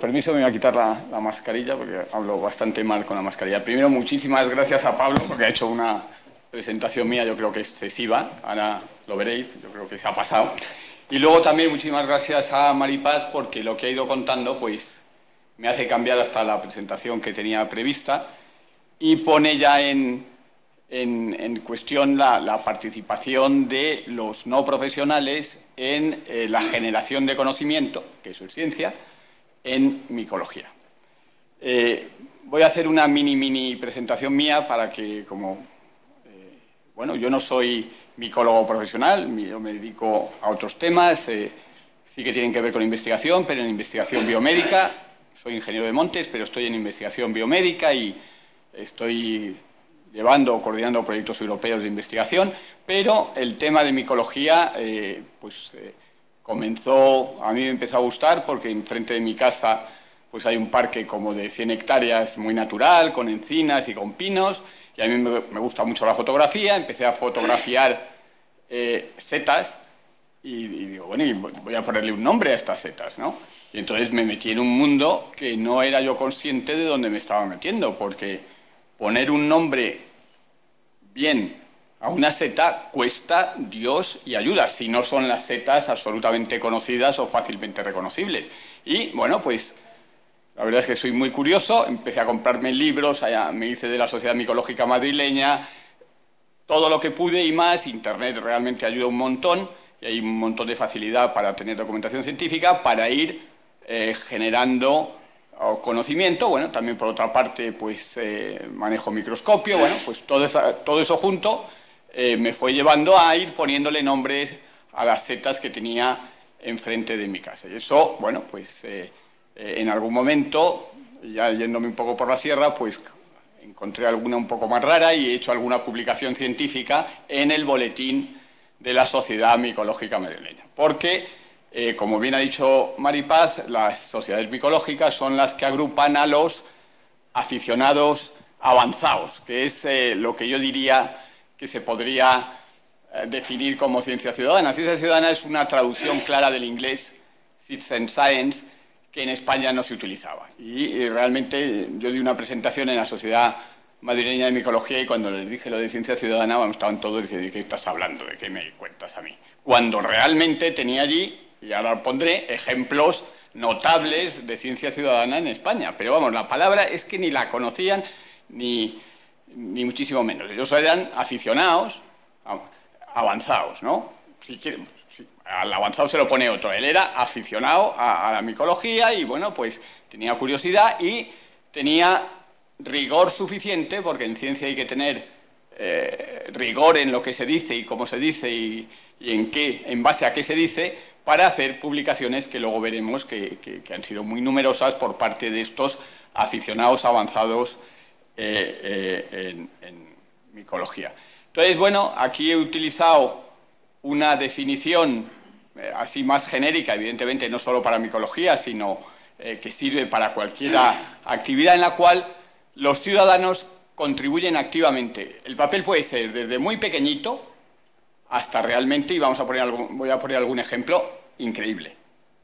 Permiso, me voy a quitar la mascarilla porque hablo bastante mal con la mascarilla. Primero, muchísimas gracias a Pablo porque ha hecho una presentación mía, yo creo que excesiva. Ahora lo veréis, yo creo que se ha pasado. Y luego también muchísimas gracias a Maripaz porque lo que ha ido contando pues me hace cambiar hasta la presentación que tenía prevista y pone ya en cuestión la participación de los no profesionales en la generación de conocimiento, que eso es ciencia, en micología. Voy a hacer una mini presentación mía para que, bueno, yo no soy micólogo profesional, yo me dedico a otros temas, sí que tienen que ver con investigación, pero en investigación biomédica. Soy ingeniero de montes, pero estoy en investigación biomédica y estoy llevando o coordinando proyectos europeos de investigación, pero el tema de micología, comenzó, a mí me empezó a gustar porque enfrente de mi casa pues hay un parque como de 100 hectáreas muy natural, con encinas y con pinos, y a mí me gusta mucho la fotografía, empecé a fotografiar setas y digo, bueno, y voy a ponerle un nombre a estas setas, ¿no? Y entonces me metí en un mundo que no era yo consciente de dónde me estaba metiendo, porque poner un nombre bien a una seta cuesta Dios y ayuda, si no son las setas absolutamente conocidas o fácilmente reconocibles. Y, bueno, pues la verdad es que soy muy curioso, empecé a comprarme libros, me hice de la Sociedad Micológica Madrileña, todo lo que pude y más. Internet realmente ayuda un montón, y hay un montón de facilidad para tener documentación científica, para ir generando conocimiento. Bueno, también por otra parte, pues manejo microscopio, bueno, pues todo eso junto me fue llevando a ir poniéndole nombres a las setas que tenía enfrente de mi casa. Y eso, bueno, pues en algún momento, ya yéndome un poco por la sierra, pues encontré alguna un poco más rara y he hecho alguna publicación científica en el boletín de la Sociedad Micológica Madrileña. Porque, como bien ha dicho Maripaz, las sociedades micológicas son las que agrupan a los aficionados avanzados, que es lo que yo diría que se podría definir como ciencia ciudadana. Ciencia ciudadana es una traducción clara del inglés Citizen Science, que en España no se utilizaba. Y realmente yo di una presentación en la Sociedad Madrileña de Micología y cuando les dije lo de ciencia ciudadana, bueno, estaban todos diciendo, ¿de qué estás hablando? ¿De qué me cuentas a mí? Cuando realmente tenía allí, y ahora pondré, ejemplos notables de ciencia ciudadana en España. Pero vamos, la palabra es que ni la conocían ni muchísimo menos. Ellos eran aficionados, avanzados, ¿no? Si quieren, al avanzado se lo pone otro. Él era aficionado a la micología y, bueno, pues tenía curiosidad y tenía rigor suficiente, porque en ciencia hay que tener rigor en lo que se dice y cómo se dice y en base a qué se dice, para hacer publicaciones que luego veremos que han sido muy numerosas por parte de estos aficionados avanzados en micología. Entonces, bueno, aquí he utilizado una definición así más genérica, evidentemente no solo para micología, sino que sirve para cualquier actividad en la cual los ciudadanos contribuyen activamente. El papel puede ser desde muy pequeñito hasta realmente, y voy a poner algún ejemplo increíble,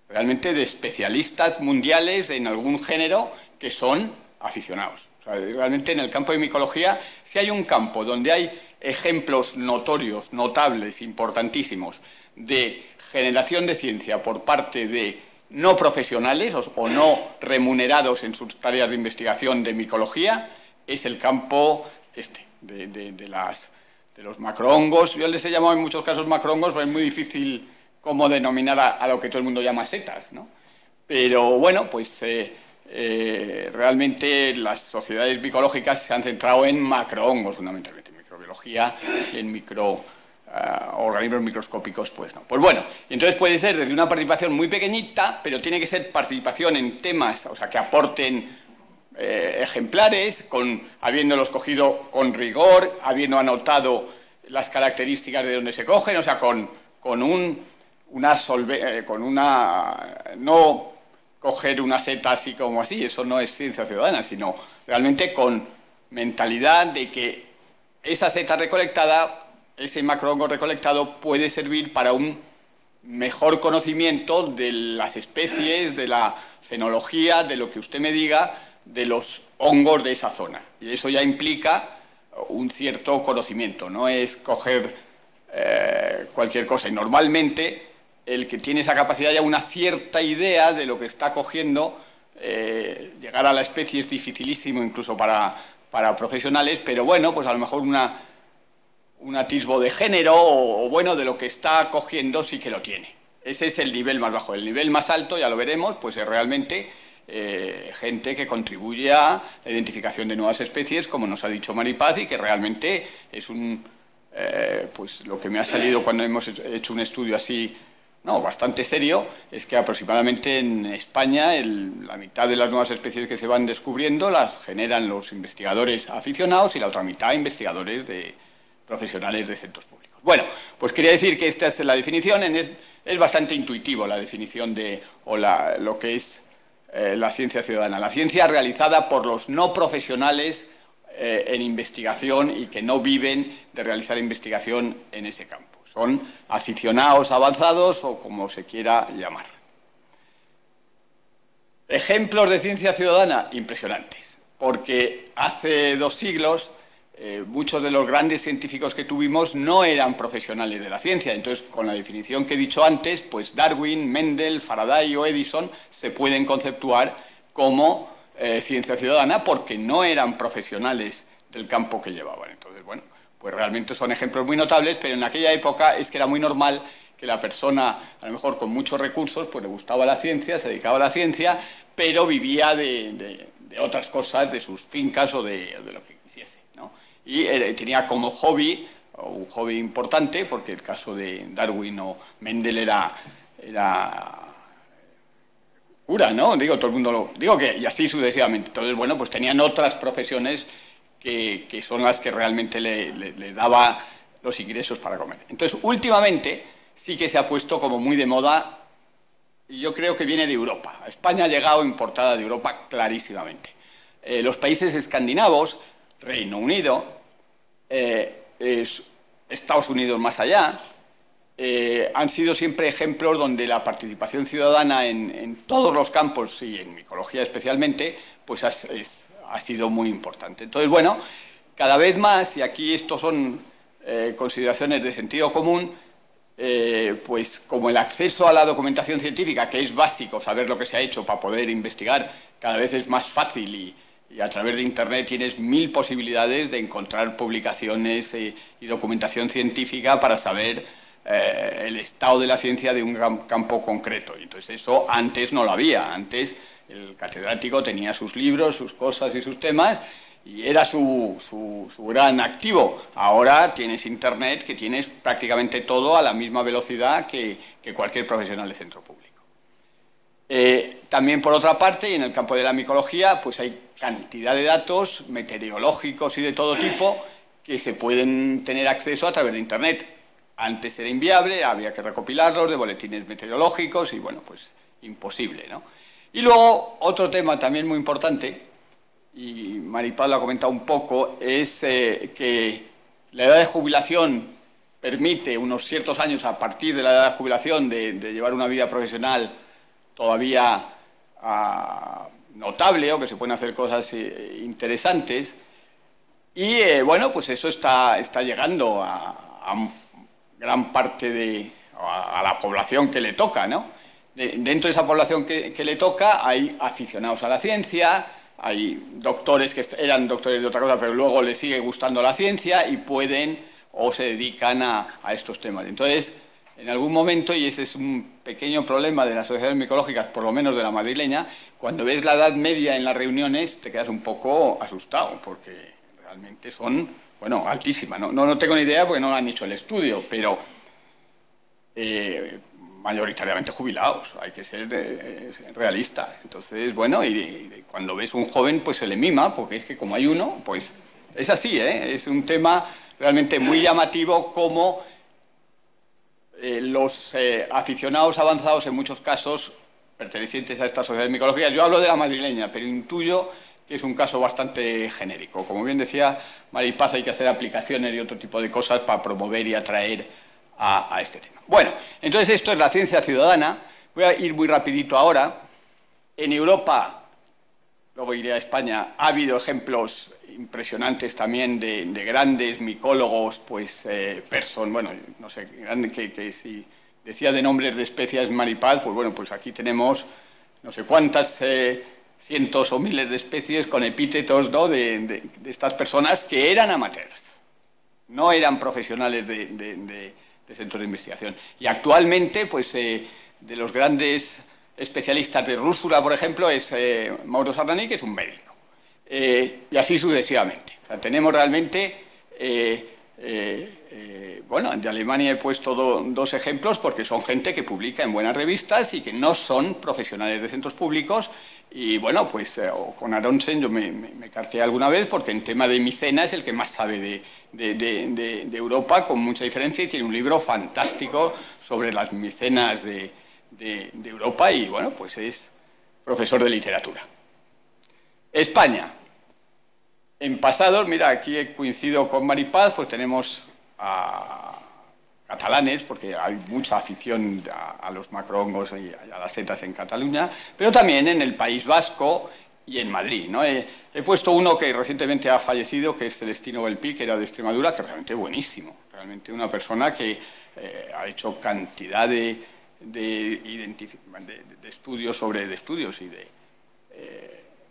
realmente de especialistas mundiales en algún género que son aficionados. O sea, realmente en el campo de micología, si hay un campo donde hay ejemplos notorios, notables, importantísimos, de generación de ciencia por parte de no profesionales o no remunerados en sus tareas de investigación de micología, es el campo de los macrohongos. Yo les he llamado en muchos casos macrohongos, pero es muy difícil cómo denominar a lo que todo el mundo llama setas, ¿no? Pero bueno, pues realmente las sociedades micológicas se han centrado en macrohongos fundamentalmente, en microbiología y en organismos microscópicos, pues no. Pues bueno, entonces puede ser desde una participación muy pequeñita, pero tiene que ser participación en temas, o sea, que aporten ejemplares, habiéndolos cogido con rigor, habiendo anotado las características de donde se cogen, o sea, no coger una seta así como así, eso no es ciencia ciudadana, sino realmente con mentalidad de que esa seta recolectada, ese macrohongo recolectado, puede servir para un mejor conocimiento de las especies, de la fenología de lo que usted me diga de los hongos de esa zona. Y eso ya implica un cierto conocimiento, no es coger cualquier cosa. Y normalmente el que tiene esa capacidad ya una cierta idea de lo que está cogiendo, llegar a la especie es dificilísimo incluso para profesionales, pero bueno, pues a lo mejor un atisbo de género o bueno, de lo que está cogiendo sí que lo tiene. Ese es el nivel más bajo. El nivel más alto, ya lo veremos, pues es realmente gente que contribuye a la identificación de nuevas especies, como nos ha dicho Maripaz, y que realmente es pues lo que me ha salido cuando hemos hecho un estudio así, bastante serio, es que aproximadamente en España la mitad de las nuevas especies que se van descubriendo las generan los investigadores aficionados y la otra mitad investigadores profesionales de centros públicos. Bueno, pues quería decir que esta es la definición, es bastante intuitivo la definición lo que es la ciencia ciudadana. La ciencia realizada por los no profesionales en investigación y que no viven de realizar investigación en ese campo. Son aficionados avanzados o como se quiera llamar. Ejemplos de ciencia ciudadana impresionantes, porque hace 2 siglos muchos de los grandes científicos que tuvimos no eran profesionales de la ciencia. Entonces, con la definición que he dicho antes, pues Darwin, Mendel, Faraday o Edison se pueden conceptuar como ciencia ciudadana porque no eran profesionales del campo que llevaban. Entonces, bueno, pues realmente son ejemplos muy notables, pero en aquella época es que era muy normal que la persona, a lo mejor con muchos recursos, pues le gustaba la ciencia, se dedicaba a la ciencia, pero vivía de otras cosas, de sus fincas o de lo que quisiese, ¿no? Y tenía como hobby, o un hobby importante, porque el caso de Darwin o Mendel era cura, ¿no? Digo, todo el mundo y así sucesivamente. Entonces, bueno, pues tenían otras profesiones que son las que realmente le daba los ingresos para comer. Entonces, últimamente sí que se ha puesto como muy de moda, y yo creo que viene de Europa. España ha llegado importada de Europa clarísimamente. Los países escandinavos, Reino Unido, Estados Unidos más allá, han sido siempre ejemplos donde la participación ciudadana en todos los campos, y en micología especialmente, pues ha sido muy importante. Entonces, bueno, cada vez más, y aquí estos son consideraciones de sentido común, pues como el acceso a la documentación científica, que es básico saber lo que se ha hecho para poder investigar, cada vez es más fácil y a través de Internet tienes 1000 posibilidades de encontrar publicaciones y documentación científica para saber el estado de la ciencia de un campo concreto. Y entonces eso antes no lo había. Antes el catedrático tenía sus libros, sus cosas y sus temas, y era su gran activo. Ahora tienes Internet, que tienes prácticamente todo a la misma velocidad que cualquier profesional de centro público. También, por otra parte, y en el campo de la micología, pues hay cantidad de datos meteorológicos y de todo tipo que se pueden tener acceso a través de Internet. Antes era inviable, había que recopilarlos de boletines meteorológicos y, bueno, pues imposible, ¿no? Y luego, otro tema también muy importante, y Maripaz lo ha comentado un poco, es que la edad de jubilación permite unos ciertos años a partir de la edad de jubilación de llevar una vida profesional todavía notable, o que se pueden hacer cosas interesantes. Y bueno, pues eso está llegando a gran parte a la población que le toca, ¿no? Dentro de esa población que le toca hay aficionados a la ciencia, hay doctores que eran doctores de otra cosa, pero luego les sigue gustando la ciencia y pueden o se dedican a estos temas. Entonces, en algún momento, y ese es un pequeño problema de las sociedades micológicas, por lo menos de la madrileña, cuando ves la edad media en las reuniones te quedas un poco asustado, porque realmente son, bueno, altísimas. No tengo ni idea porque no han hecho el estudio, pero mayoritariamente jubilados, hay que ser realista. Entonces, bueno, y cuando ves un joven, pues se le mima, porque es que como hay uno, pues es así, es un tema realmente muy llamativo como los aficionados avanzados, en muchos casos, pertenecientes a estas sociedades micológicas, yo hablo de la madrileña, pero intuyo que es un caso bastante genérico. Como bien decía Maripaz, hay que hacer aplicaciones y otro tipo de cosas para promover y atraer a este tema. Bueno, entonces esto es la ciencia ciudadana. Voy a ir muy rapidito ahora. En Europa, luego iré a España, ha habido ejemplos impresionantes también de grandes micólogos, pues, bueno, no sé, que si decía de nombres de especies Maripaz, pues bueno, pues aquí tenemos no sé cuántas cientos o miles de especies con epítetos, ¿no?, de estas personas que eran amateurs, no eran profesionales de centros de investigación. Y actualmente, pues, de los grandes especialistas de rúsula, por ejemplo, es Mauro Sardani, que es un médico. Y así sucesivamente. O sea, tenemos realmente... bueno, de Alemania he puesto dos ejemplos porque son gente que publica en buenas revistas y que no son profesionales de centros públicos. Y bueno, pues con Aronsen yo me carteé alguna vez porque en tema de micena es el que más sabe de Europa, con mucha diferencia, y tiene un libro fantástico sobre las micenas de Europa y bueno, pues es profesor de literatura. España. En pasados, mira, aquí he coincidido con Maripaz, pues tenemos a catalanes, porque hay mucha afición a los macrohongos y a las setas en Cataluña, pero también en el País Vasco y en Madrid, ¿no? He puesto uno que recientemente ha fallecido, que es Celestino Belpí, que era de Extremadura, que es realmente buenísimo, realmente una persona que ha hecho cantidad de estudios y de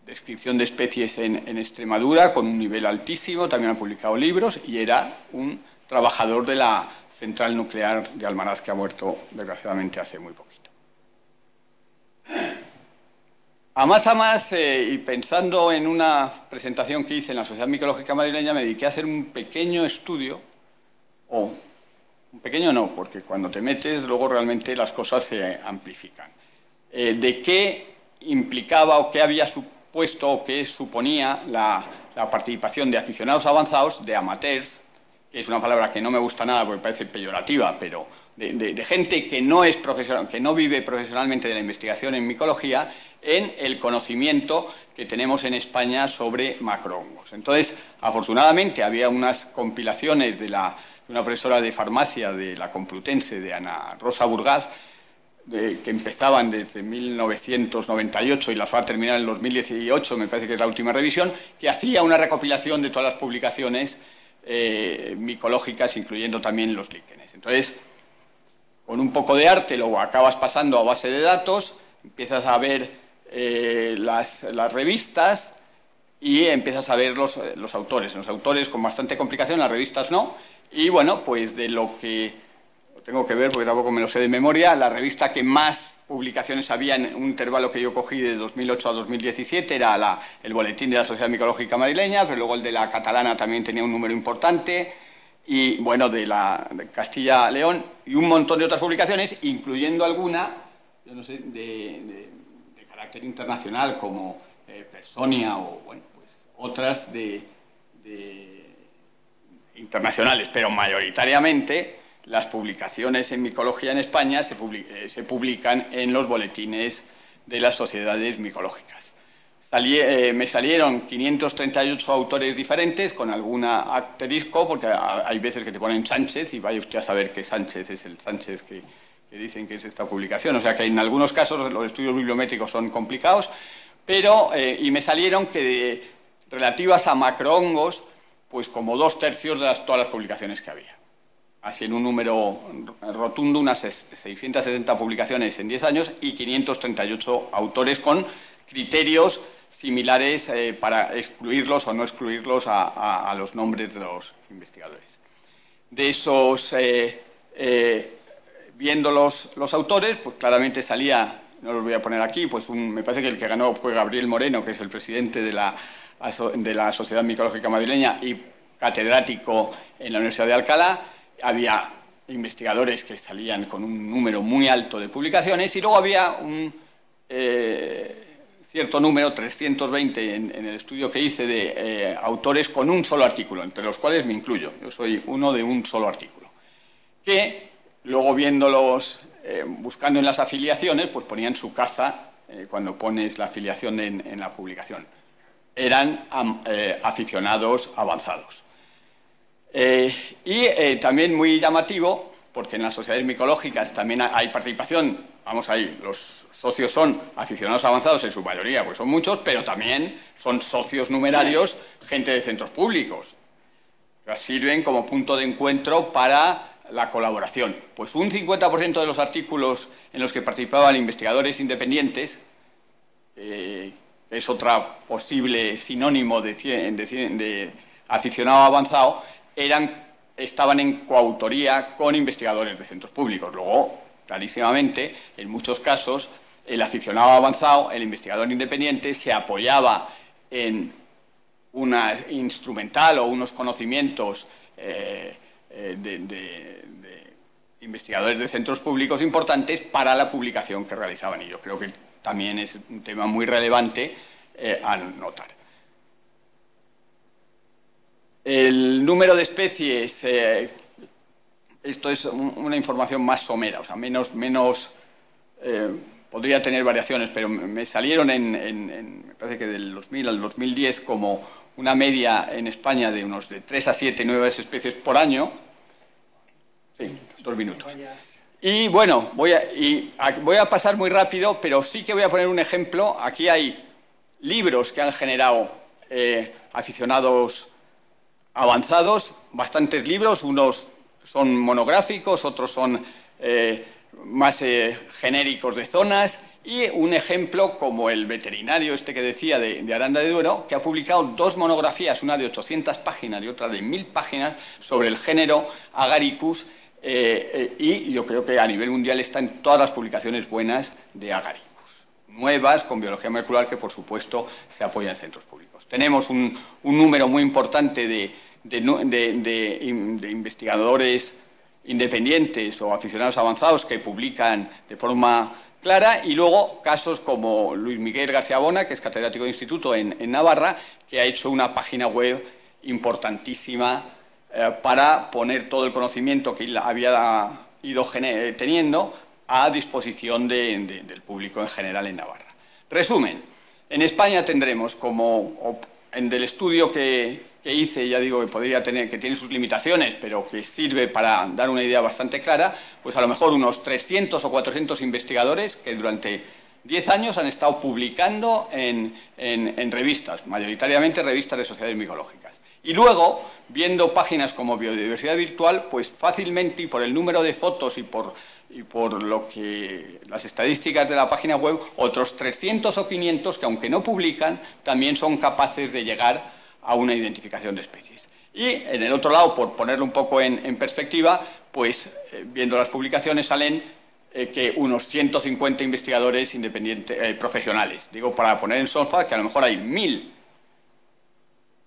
descripción de especies en Extremadura con un nivel altísimo, también ha publicado libros y era un trabajador de la central nuclear de Almaraz, que ha muerto desgraciadamente hace muy poquito. A más, y pensando en una presentación que hice en la Sociedad Micológica Madrileña, me dediqué a hacer un pequeño estudio, un pequeño no, porque cuando te metes luego realmente las cosas se amplifican, de qué implicaba o qué había supuesto o qué suponía la participación de aficionados avanzados, de amateurs, que es una palabra que no me gusta nada porque parece peyorativa, pero de gente que no es profesional, que no vive profesionalmente de la investigación en micología, en el conocimiento que tenemos en España sobre macrohongos. Entonces, afortunadamente, había unas compilaciones de una profesora de farmacia de la Complutense, de Ana Rosa Burgaz, que empezaban desde 1998 y las va a terminar en 2018, me parece que es la última revisión, que hacía una recopilación de todas las publicaciones micológicas, incluyendo también los líquenes. Entonces, con un poco de arte lo acabas pasando a base de datos, empiezas a ver las revistas y empiezas a ver los autores. Los autores con bastante complicación, las revistas no. Y bueno, pues de lo que lo tengo que ver, porque tampoco me lo sé de memoria, la revista que más publicaciones había en un intervalo que yo cogí de 2008 a 2017 era el Boletín de la Sociedad Micológica Madrileña, pero luego el de la catalana también tenía un número importante, y bueno, de Castilla-León, y un montón de otras publicaciones, incluyendo alguna, yo no sé, de carácter internacional, como Personia o, bueno, pues otras internacionales, pero mayoritariamente las publicaciones en micología en España se publican en los boletines de las sociedades micológicas. Me salieron 538 autores diferentes, con alguna asterisco, porque hay veces que te ponen Sánchez, y vaya usted a saber que Sánchez es el Sánchez que dicen que es esta publicación. O sea que en algunos casos los estudios bibliométricos son complicados, pero y me salieron que relativas a macrohongos, pues como 2/3 de todas las publicaciones que había. Así en un número rotundo, unas 660 publicaciones en 10 años y 538 autores con criterios similares para excluirlos o no excluirlos a los nombres de los investigadores. De esos, viendo los autores, pues claramente salía, no los voy a poner aquí, pues me parece que el que ganó fue Gabriel Moreno, que es el presidente de la Sociedad Micológica Madrileña y catedrático en la Universidad de Alcalá. Había investigadores que salían con un número muy alto de publicaciones y luego había un cierto número, 320 en el estudio que hice, de autores con un solo artículo, entre los cuales me incluyo. Yo soy uno de un solo artículo. Que luego viéndolos, buscando en las afiliaciones, pues ponían su casa cuando pones la afiliación en la publicación. Eran aficionados avanzados. Y también muy llamativo, porque en las sociedades micológicas también hay participación vamos ahí, los socios son aficionados avanzados en su mayoría, pues son muchos, pero también son socios numerarios, gente de centros públicos. O sea, sirven como punto de encuentro para la colaboración. Pues un 50% de los artículos en los que participaban investigadores independientes, es otra posible sinónimo de aficionado avanzado, estaban en coautoría con investigadores de centros públicos. Luego, clarísimamente, en muchos casos, el aficionado avanzado, el investigador independiente, se apoyaba en una instrumental o unos conocimientos de investigadores de centros públicos importantes para la publicación que realizaban. Y yo creo que también es un tema muy relevante a notar. El número de especies, esto es una información más somera, o sea, podría tener variaciones, pero me salieron me parece que del 2000 al 2010 como una media en España de unos de 3 a 7 nuevas especies por año. Sí, 2 minutos. Y bueno, voy a pasar muy rápido, pero sí que voy a poner un ejemplo. Aquí hay libros que han generado aficionados avanzados, bastantes libros, unos son monográficos, otros son más genéricos de zonas, y un ejemplo como el veterinario este que decía de Aranda de Duero, que ha publicado 2 monografías, una de 800 páginas y otra de 1000 páginas, sobre el género Agaricus, y yo creo que a nivel mundial está en todas las publicaciones buenas de Agaricus, nuevas, con biología molecular, que por supuesto se apoya en centros públicos. Tenemos un número muy importante de investigadores independientes o aficionados avanzados que publican de forma clara, y luego casos como Luis Miguel García Bona, que es catedrático de instituto en Navarra, que ha hecho una página web importantísima para poner todo el conocimiento que había ido teniendo a disposición del público en general en Navarra. Resumen, en España tendremos como del estudio que hice, ya digo que podría tener, que tiene sus limitaciones, pero que sirve para dar una idea bastante clara, pues a lo mejor unos 300 o 400 investigadores que durante 10 años han estado publicando en revistas, mayoritariamente revistas de sociedades micológicas. Y luego, viendo páginas como Biodiversidad Virtual, pues fácilmente, y por el número de fotos y por las estadísticas de la página web, otros 300 o 500 que, aunque no publican, también son capaces de llegar a una identificación de especies. Y en el otro lado, por ponerlo un poco en perspectiva, pues viendo las publicaciones salen que unos 150 investigadores independientes, profesionales. Digo, para poner en solfa que a lo mejor hay 1000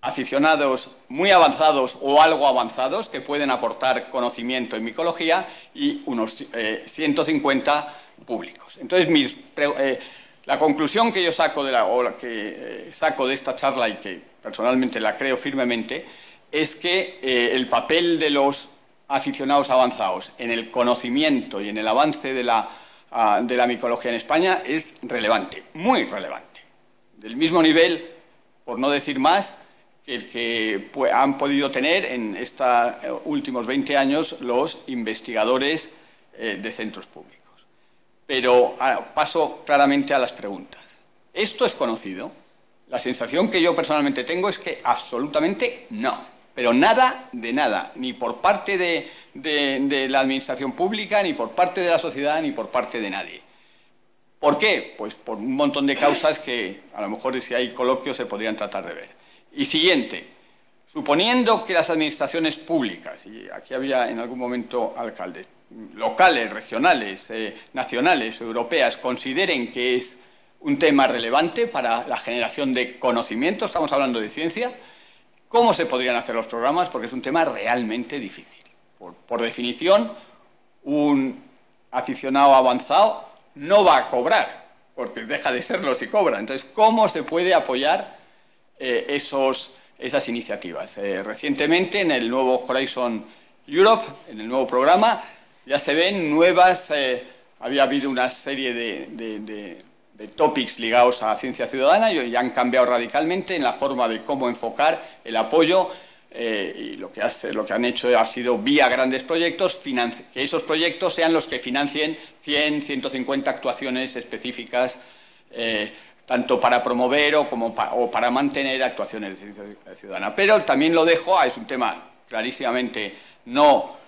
aficionados muy avanzados o algo avanzados que pueden aportar conocimiento en micología, y unos 150 públicos. Entonces, la conclusión que yo saco saco de esta charla, y que personalmente la creo firmemente, es que el papel de los aficionados avanzados en el conocimiento y en el avance de la micología en España es relevante, muy relevante. Del mismo nivel, por no decir más, que el que han podido tener en estos últimos 20 años los investigadores de centros públicos. Pero paso claramente a las preguntas. ¿Esto es conocido? La sensación que yo personalmente tengo es que absolutamente no, pero nada de nada, ni por parte de la administración pública, ni por parte de la sociedad, ni por parte de nadie. ¿Por qué? Pues por un montón de causas que a lo mejor, si hay coloquios, se podrían tratar de ver. Y siguiente, suponiendo que las administraciones públicas, y aquí había en algún momento alcaldes, locales, regionales, nacionales, europeas, consideren que es un tema relevante para la generación de conocimiento, estamos hablando de ciencia, ¿cómo se podrían hacer los programas? Porque es un tema realmente difícil. Por definición, un aficionado avanzado no va a cobrar, porque deja de serlo si cobra. Entonces, ¿cómo se puede apoyar esas iniciativas? Recientemente, en el nuevo Horizon Europe, en el nuevo programa, ya se ven nuevas, había habido una serie de topics ligados a la ciencia ciudadana, y ya han cambiado radicalmente en la forma de cómo enfocar el apoyo y lo que han hecho ha sido, vía grandes proyectos, que esos proyectos sean los que financien 100, 150 actuaciones específicas, tanto para promover o para mantener actuaciones de ciencia ciudadana. Pero también lo dejo, es un tema clarísimamente no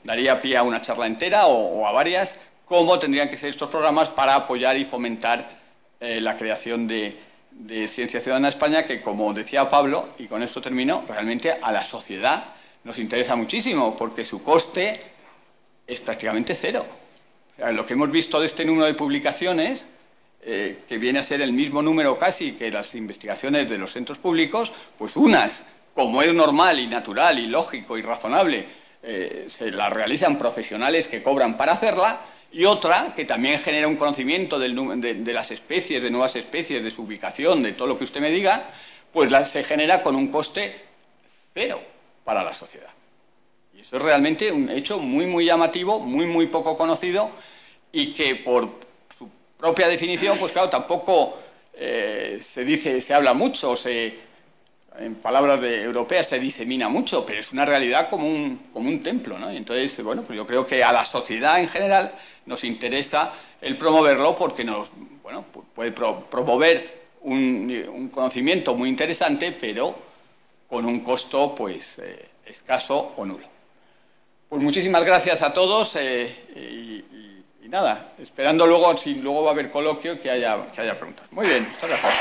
daría pie a una charla entera o a varias, cómo tendrían que ser estos programas para apoyar y fomentar la creación de Ciencia Ciudadana en España, que, como decía Pablo, y con esto termino, realmente a la sociedad nos interesa muchísimo, porque su coste es prácticamente cero. O sea, lo que hemos visto de este número de publicaciones, que viene a ser el mismo número casi que las investigaciones de los centros públicos, pues unas, como es normal y natural y lógico y razonable, se las realizan profesionales que cobran para hacerla, y otra que también genera un conocimiento de las especies, de nuevas especies, de su ubicación, de todo lo que usted me diga, pues se genera con un coste cero para la sociedad. Y eso es realmente un hecho muy, muy llamativo, muy, muy poco conocido, y que por su propia definición, pues claro, tampoco se habla mucho, en palabras europeas se disemina mucho, pero es una realidad como un templo, ¿no? Y entonces, bueno, pues yo creo que a la sociedad en general nos interesa el promoverlo, porque puede promover un conocimiento muy interesante, pero con un costo pues escaso o nulo. Pues muchísimas gracias a todos y nada, esperando luego, si luego va a haber coloquio, que haya preguntas. Muy bien, muchas gracias.